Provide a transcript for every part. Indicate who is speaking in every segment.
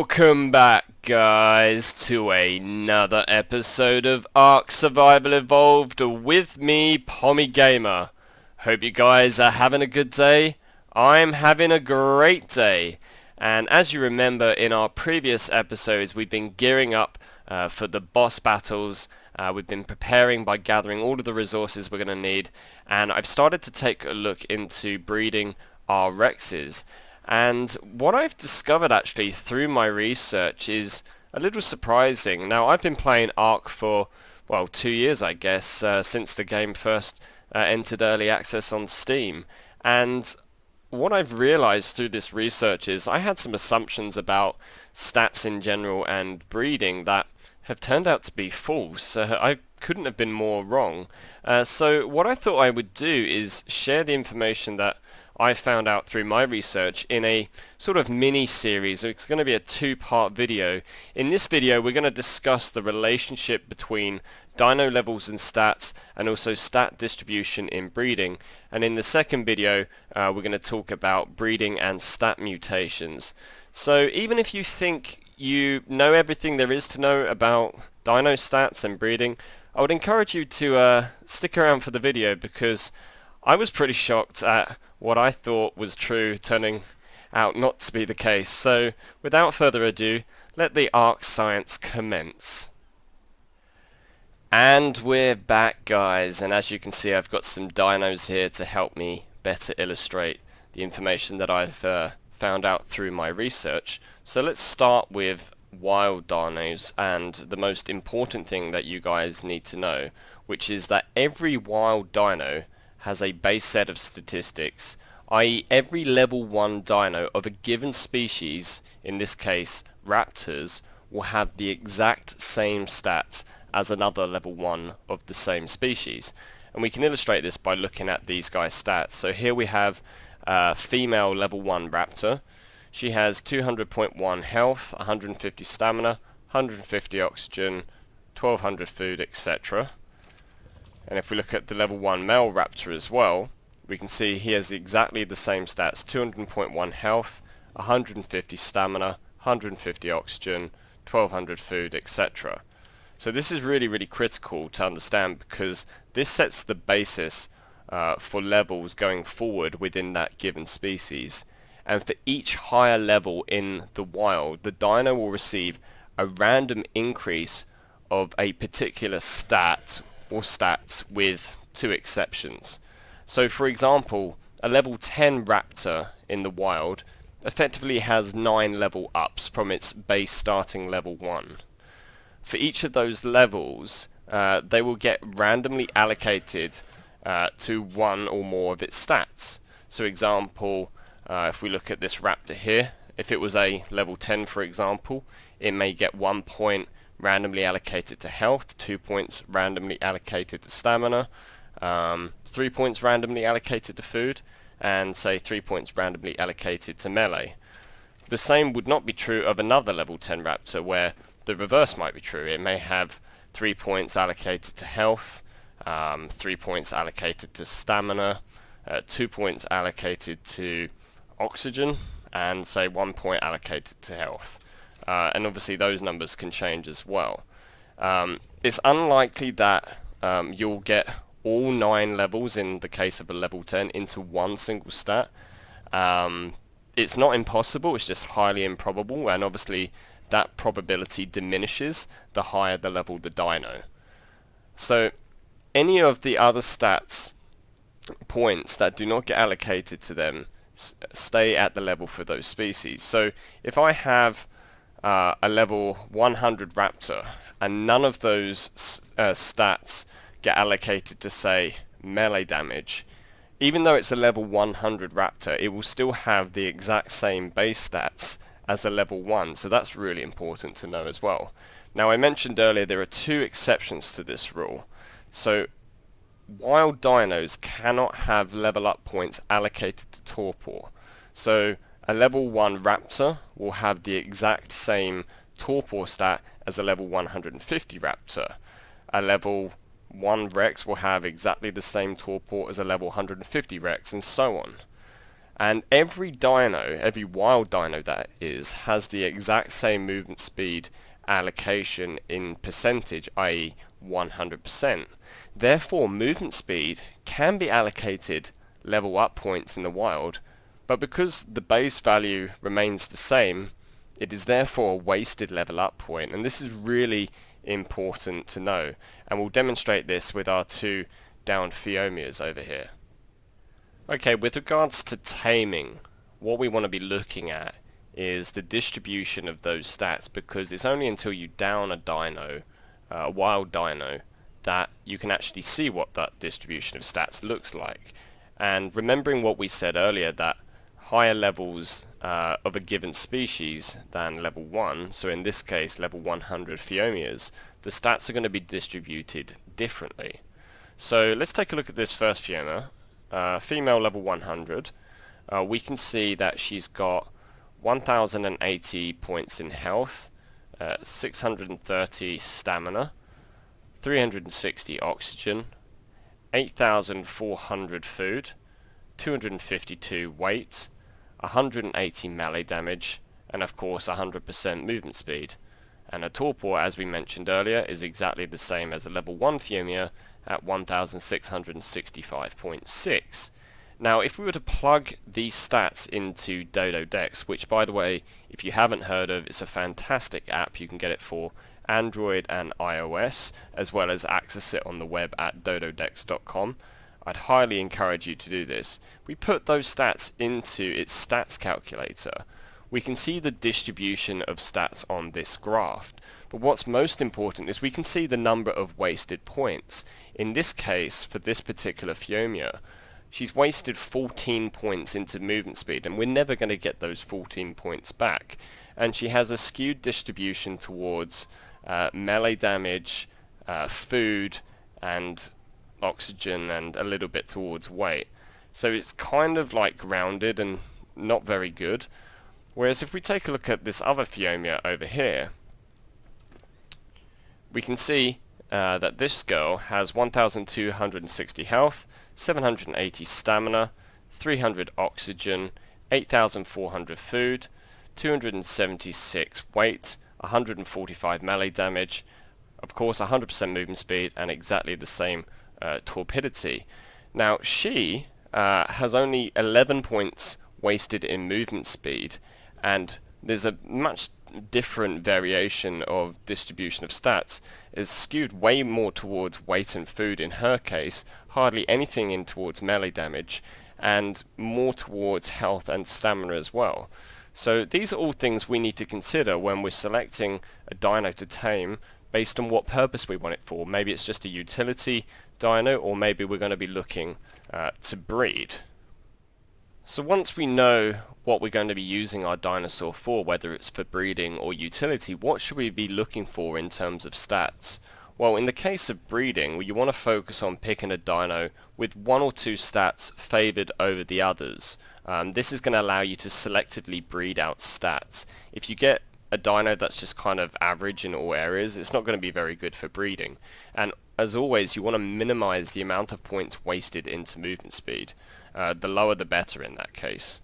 Speaker 1: Welcome back, guys, to another episode of ARK Survival Evolved with me, PommieGamer. Hope you guys are having a good day. I'm having a great day. And as you remember, in our previous episodes, we've been gearing up for the boss battles. We've been preparing by gathering all of the resources we're going to need. And I've started to take a look into breeding our Rexes. And what I've discovered actually through my research is a little surprising. Now, I've been playing ARK for, well, 2 years, I guess, since the game first entered early access on Steam. And what I've realized through this research is I had some assumptions about stats in general and breeding that have turned out to be false. I couldn't have been more wrong. So what I thought I would do is share the information that I found out through my research in a sort of mini-series. It's going to be a two-part video. In this video we're going to discuss the relationship between dino levels and stats and also stat distribution in breeding. And in the second video we're going to talk about breeding and stat mutations. So even if you think you know everything there is to know about dino stats and breeding, I would encourage you to stick around for the video, because I was pretty shocked at what I thought was true turning out not to be the case. So without further ado, let the ARK science commence. And we're back, guys, and as you can see I've got some dinos here to help me better illustrate the information that I've found out through my research. So let's start with wild dinos and the most important thing that you guys need to know, which is that every wild dino has a base set of statistics, i.e. every level 1 dino of a given species, in this case raptors, will have the exact same stats as another level 1 of the same species. And we can illustrate this by looking at these guys' stats. So here we have a female level 1 raptor. She has 200.1 health, 150 stamina, 150 oxygen, 1200 food, etc. And if we look at the level 1 male raptor as well, we can see he has exactly the same stats: 200.1 health, 150 stamina, 150 oxygen, 1200 food, etc. So this is really critical to understand, because this sets the basis for levels going forward within that given species. And for each higher level in the wild, the dino will receive a random increase of a particular stat or stats, with 2 exceptions. So for example, a level 10 raptor in the wild effectively has 9 level ups from its base starting level 1. For each of those levels, they will get randomly allocated to one or more of its stats. So example, if we look at this raptor here, if it was a level 10 for example, it may get 1 point randomly allocated to health, 2 points randomly allocated to stamina, 3 points randomly allocated to food, and say 3 points randomly allocated to melee. The same would not be true of another level 10 raptor, where the reverse might be true. It may have 3 points allocated to health, 3 points allocated to stamina, 2 points allocated to oxygen, and say 1 point allocated to health. And obviously those numbers can change as well. It's unlikely that you'll get all 9 levels in the case of a level 10 into one single stat. It's not impossible, it's just highly improbable, and obviously that probability diminishes the higher the level the dino. So any of the other stats points that do not get allocated to them stay at the level for those species. So if I have a level 100 raptor and none of those stats get allocated to, say, melee damage, even though it's a level 100 raptor, it will still have the exact same base stats as a level 1, so that's really important to know as well. Now, I mentioned earlier there are 2 exceptions to this rule. So wild dinos cannot have level up points allocated to torpor. So a level 1 raptor will have the exact same torpor stat as a level 150 raptor. A level 1 Rex will have exactly the same torpor as a level 150 Rex, and so on. And every dino, every wild dino that is, has the exact same movement speed allocation in percentage, i.e. 100%. Therefore, movement speed can be allocated level up points in the wild, but because the base value remains the same, it is therefore a wasted level up point, and this is really important to know, and we'll demonstrate this with our two downed Phiomias over here. Okay, with regards to taming, what we want to be looking at is the distribution of those stats, because it's only until you down a dino, a wild dino, that you can actually see what that distribution of stats looks like. And remembering what we said earlier, that higher levels of a given species than level 1, so in this case level 100 Phiomias, the stats are going to be distributed differently. So let's take a look at this first Phioma, female level 100. We can see that she's got 1080 points in health, 630 stamina, 360 oxygen, 8400 food, 252 weight, 180 melee damage, and of course 100% movement speed. And a torpor, as we mentioned earlier, is exactly the same as a level 1 Phiomia at 1665.6. Now if we were to plug these stats into Dododex, which by the way, if you haven't heard of, it's a fantastic app. You can get it for Android and iOS, as well as access it on the web at dododex.com. I'd highly encourage you to do this. We put those stats into its stats calculator. We can see the distribution of stats on this graph. But what's most important is we can see the number of wasted points. In this case, for this particular Phiomia, she's wasted 14 points into movement speed, and we're never going to get those 14 points back. And she has a skewed distribution towards melee damage, food, and oxygen, and a little bit towards weight. So it's kind of like rounded and not very good. Whereas if we take a look at this other Phiomia over here, we can see that this girl has 1260 health, 780 stamina, 300 oxygen, 8400 food, 276 weight, 145 melee damage, of course 100% movement speed, and exactly the same torpidity. Now she has only 11 points wasted in movement speed, and there's a much different variation of distribution of stats. Is skewed way more towards weight and food in her case, hardly anything in towards melee damage, and more towards health and stamina as well. So these are all things we need to consider when we're selecting a dino to tame based on what purpose we want it for. Maybe it's just a utility dino, or maybe we're going to be looking to breed. So once we know what we're going to be using our dinosaur for, whether it's for breeding or utility, what should we be looking for in terms of stats? Well, in the case of breeding, you want to focus on picking a dino with one or two stats favoured over the others. This is going to allow you to selectively breed out stats. If you get a dino that's just kind of average in all areas, it's not going to be very good for breeding. And as always, you want to minimize the amount of points wasted into movement speed. The lower the better in that case.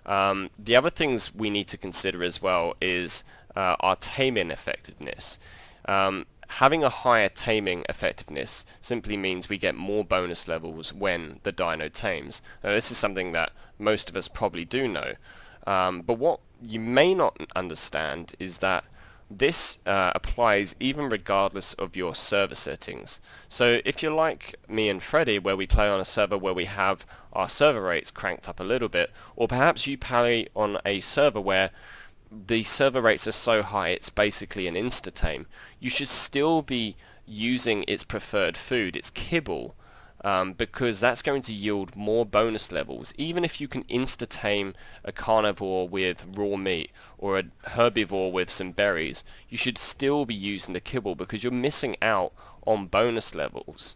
Speaker 1: The other things we need to consider as well is our taming effectiveness. Having a higher taming effectiveness simply means we get more bonus levels when the dino tames. Now this is something that most of us probably do know, but what you may not understand is that this applies even regardless of your server settings. So if you're like me and Freddy, where we play on a server where we have our server rates cranked up a little bit, or perhaps you play on a server where the server rates are so high it's basically an insta-tame, you should still be using its preferred food, its kibble, because that's going to yield more bonus levels. Even if you can insta-tame a carnivore with raw meat or a herbivore with some berries, you should still be using the kibble because you're missing out on bonus levels.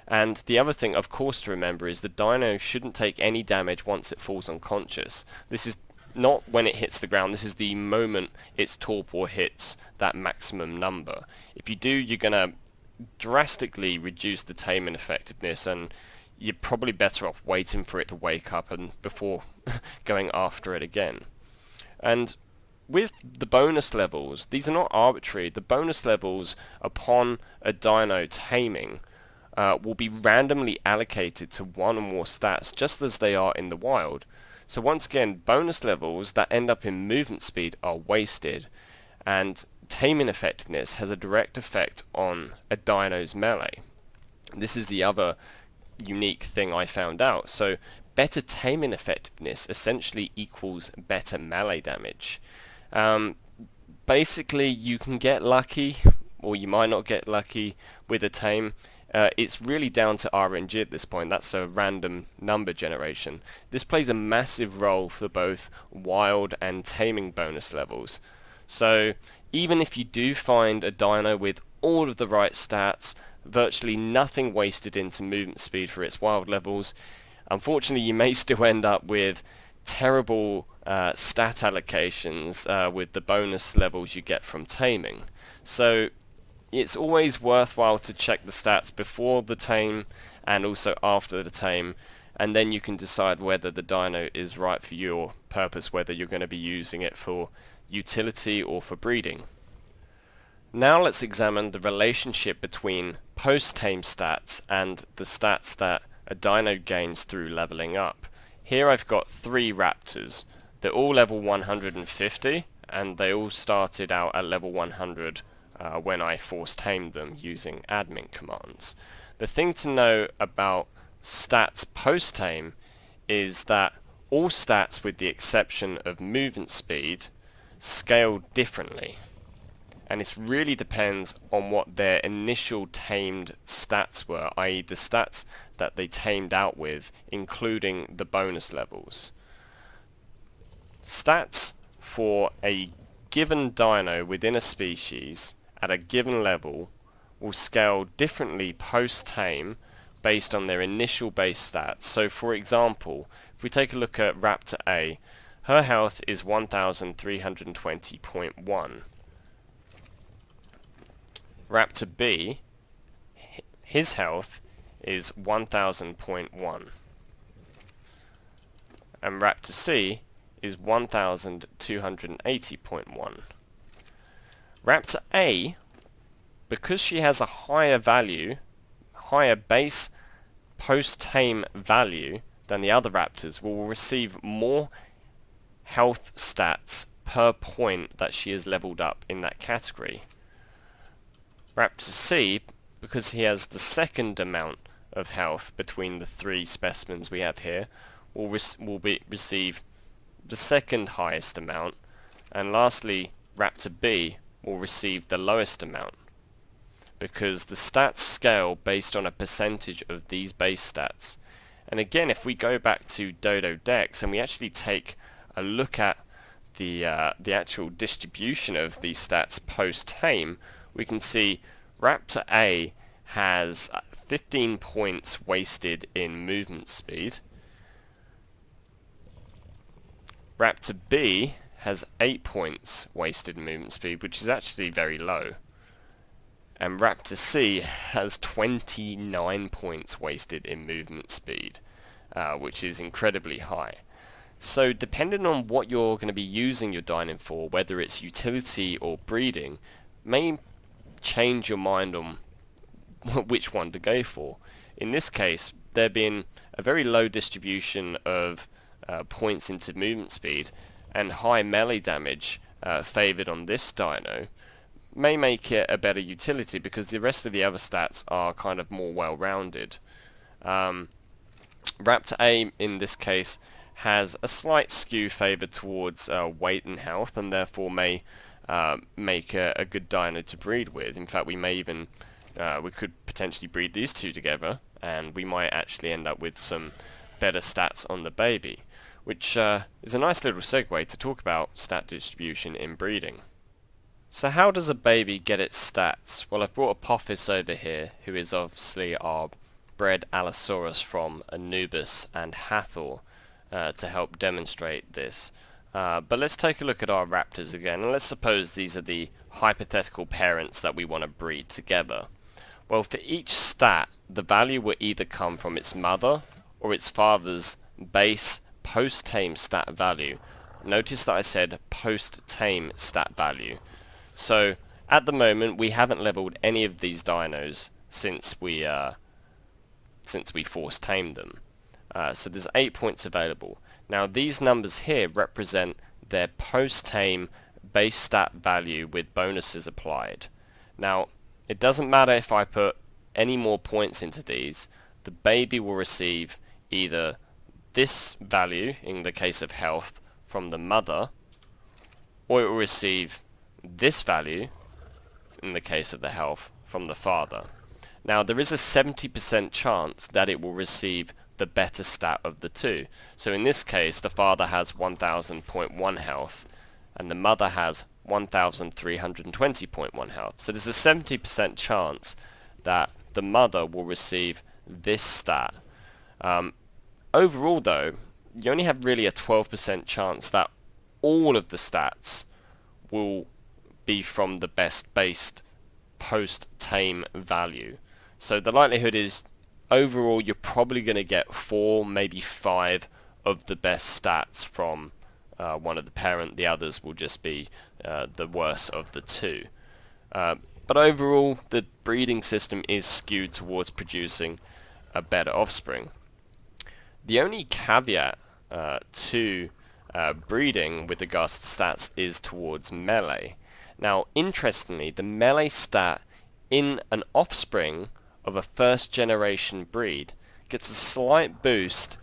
Speaker 1: And the other thing, of course, to remember is the dino shouldn't take any damage once it falls unconscious. This is not when it hits the ground, this is the moment its torpor hits that maximum number. If you do, you're going to drastically reduce the taming effectiveness, and you're probably better off waiting for it to wake up and before going after it again. And with the bonus levels, these are not arbitrary. The bonus levels upon a dino taming will be randomly allocated to one or more stats, just as they are in the wild. So once again, bonus levels that end up in movement speed are wasted, and taming effectiveness has a direct effect on a dino's melee. This is the other unique thing I found out. So better taming effectiveness essentially equals better melee damage. Basically, you can get lucky, or you might not get lucky with a tame. It's really down to RNG at this point. That's a random number generation. This plays a massive role for both wild and taming bonus levels. So even if you do find a dino with all of the right stats, virtually nothing wasted into movement speed for its wild levels, unfortunately you may still end up with terrible stat allocations with the bonus levels you get from taming. So it's always worthwhile to check the stats before the tame and also after the tame, and then you can decide whether the dino is right for your purpose, whether you're going to be using it for utility or for breeding. Now let's examine the relationship between post-tame stats and the stats that a dino gains through leveling up. Here I've got 3 raptors. They're all level 150, and they all started out at level 100 when I force-tamed them using admin commands. The thing to know about stats post-tame is that all stats, with the exception of movement speed, scale differently. And it really depends on what their initial tamed stats were, i.e. the stats that they tamed out with, including the bonus levels. Stats for a given dino within a species at a given level will scale differently post-tame based on their initial base stats. So for example, if we take a look at Raptor A, her health is 1320.1. Raptor B, his health is 1000.1. And Raptor C is 1280.1. Raptor A, because she has a higher value, higher base post-tame value than the other raptors, will receive more health stats per point that she has leveled up in that category. Raptor C, because he has the second amount of health between the 3 specimens we have here, will receive the second highest amount, and lastly Raptor B will receive the lowest amount, because the stats scale based on a percentage of these base stats. And again, if we go back to Dododex and we actually take a look at the actual distribution of these stats post-tame, we can see Raptor A has 15 points wasted in movement speed. Raptor B has 8 points wasted in movement speed, which is actually very low. And Raptor C has 29 points wasted in movement speed, which is incredibly high. So depending on what you're going to be using your dining for, whether it's utility or breeding, may change your mind on which one to go for. In this case, there being a very low distribution of points into movement speed and high melee damage favoured on this dino, may make it a better utility because the rest of the other stats are kind of more well-rounded. Raptor A in this case has a slight skew favoured towards weight and health, and therefore may make a good dino to breed with. In fact, we may even we could potentially breed these two together, and we might actually end up with some better stats on the baby, which is a nice little segue to talk about stat distribution in breeding. So how does a baby get its stats? Well, I've brought Apophis over here, who is obviously our bred Allosaurus from Anubis and Hathor, to help demonstrate this. But let's take a look at our raptors again, and let's suppose these are the hypothetical parents that we want to breed together. Well, for each stat, the value will either come from its mother or its father's base post-tame stat value. Notice that I said post-tame stat value. So at the moment we haven't leveled any of these dinos since we force tamed them. So there's 8 points available. Now these numbers here represent their post-tame base stat value with bonuses applied. Now it doesn't matter if I put any more points into these, the baby will receive either this value, in the case of health, from the mother, or it will receive this value, in the case of the health, from the father. Now there is a 70% chance that it will receive the better stat of the two. So in this case the father has 1000.1 health and the mother has 1320.1 health. So there's a 70% chance that the mother will receive this stat. Overall though, you only have really a 12% chance that all of the stats will be from the best based post-tame value. So the likelihood is overall you're probably going to get 4, maybe 5 of the best stats from one of the parent. The others will just be the worst of the two. But overall the breeding system is skewed towards producing a better offspring. The only caveat to breeding with regards to stats is towards melee. Now interestingly, the melee stat in an offspring of a first generation breed gets a slight boost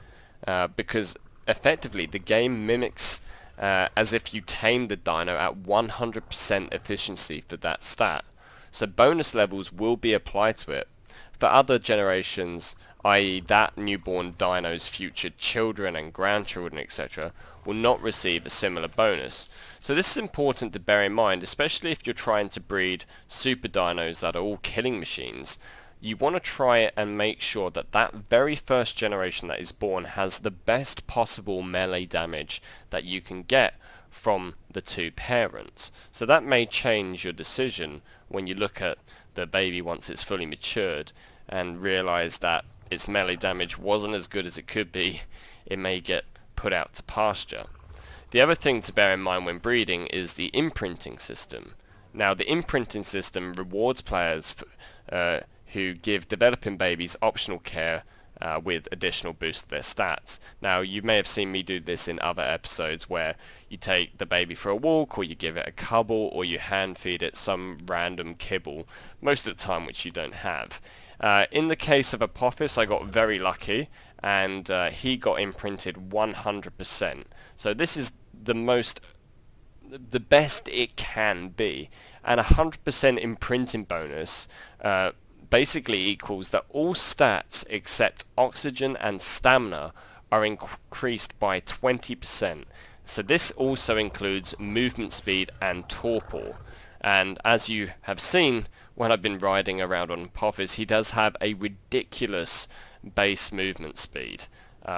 Speaker 1: because effectively the game mimics as if you tamed the dino at 100% efficiency for that stat. So bonus levels will be applied to it. For other generations, i.e. that newborn dino's future children and grandchildren, etc., will not receive a similar bonus. So this is important to bear in mind, especially if you're trying to breed super dinos that are all killing machines. You want to try and make sure that that very first generation that is born has the best possible melee damage that you can get from the two parents. So that may change your decision when you look at the baby once it's fully matured and realize that its melee damage wasn't as good as it could be. It may get put out to pasture. The other thing to bear in mind when breeding is the imprinting system. Now the imprinting system rewards players who give developing babies optional care with additional boost to their stats. Now you may have seen me do this in other episodes where you take the baby for a walk, or you give it a cubble, or you hand feed it some random kibble, most of the time which you don't have. In the case of Apophis I got very lucky and he got imprinted 100%. So this is the best it can be, and 100% imprinting bonus basically equals that all stats except oxygen and stamina are increased by 20%. So this also includes movement speed and torpor. And as you have seen when I've been riding around on Apophis, he does have a ridiculous base movement speed.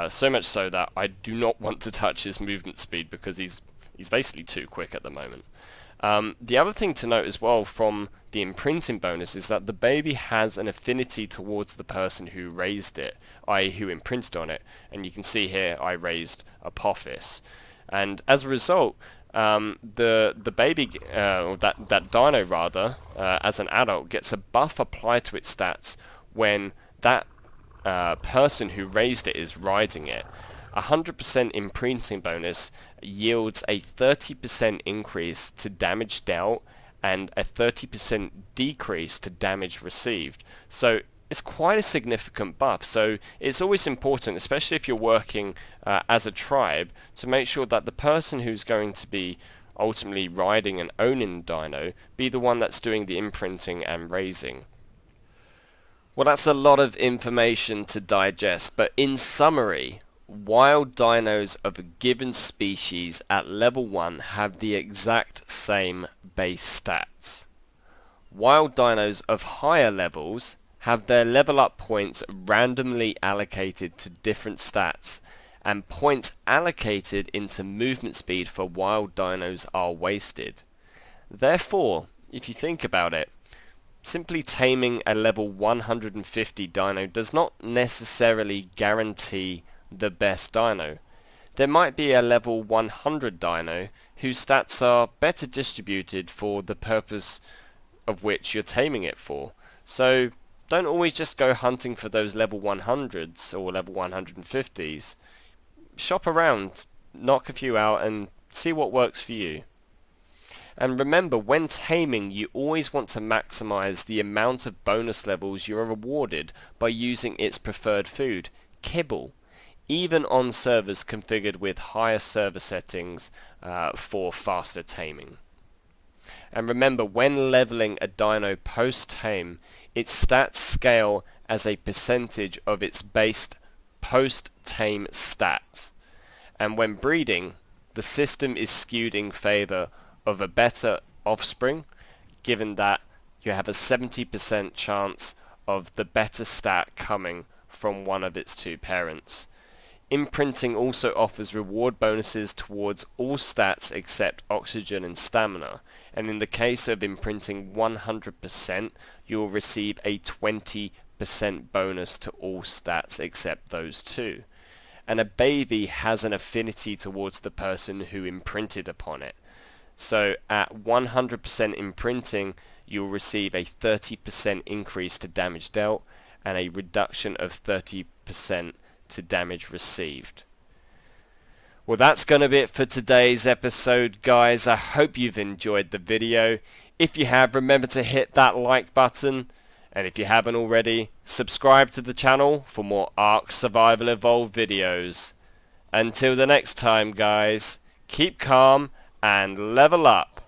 Speaker 1: So much so that I do not want to touch his movement speed because he's basically too quick at the moment. The other thing to note as well from the imprinting bonus is that the baby has an affinity towards the person who raised it, i.e. who imprinted on it, and you can see here I raised Apophis. And as a result, the baby, or that dino rather, as an adult, gets a buff applied to its stats when that person who raised it is riding it. 100% imprinting bonus yields a 30% increase to damage dealt and a 30% decrease to damage received. So it's quite a significant buff. So it's always important, especially if you're working as a tribe, to make sure that the person who's going to be ultimately riding and owning Dino be the one that's doing the imprinting and raising. Well, that's a lot of information to digest, but in summary, wild dinos of a given species at level 1 have the exact same base stats. Wild dinos of higher levels have their level up points randomly allocated to different stats, and points allocated into movement speed for wild dinos are wasted. Therefore, if you think about it, Simply taming a level 150 dino does not necessarily guarantee the best dino. There might be a level 100 dino whose stats are better distributed for the purpose of which you're taming it for. So don't always just go hunting for those level 100s or level 150s. Shop around, knock a few out and see what works for you. And remember, when taming, you always want to maximize the amount of bonus levels you are rewarded by using its preferred food, kibble, even on servers configured with higher server settings for faster taming. And remember, when leveling a dino post-tame, its stats scale as a percentage of its base post-tame stats. And when breeding, the system is skewed in favor of a better offspring, given that you have a 70% chance of the better stat coming from one of its two parents. Imprinting also offers reward bonuses towards all stats except oxygen and stamina, and in the case of imprinting 100%, you will receive a 20% bonus to all stats except those two. And a baby has an affinity towards the person who imprinted upon it. So at 100% imprinting, you will receive a 30% increase to damage dealt and a reduction of 30% to damage received. Well, that's going to be it for today's episode, guys. I hope you've enjoyed the video. If you have, remember to hit that like button. And if you haven't already, subscribe to the channel for more ARK Survival Evolved videos. Until the next time, guys, keep calm and level up.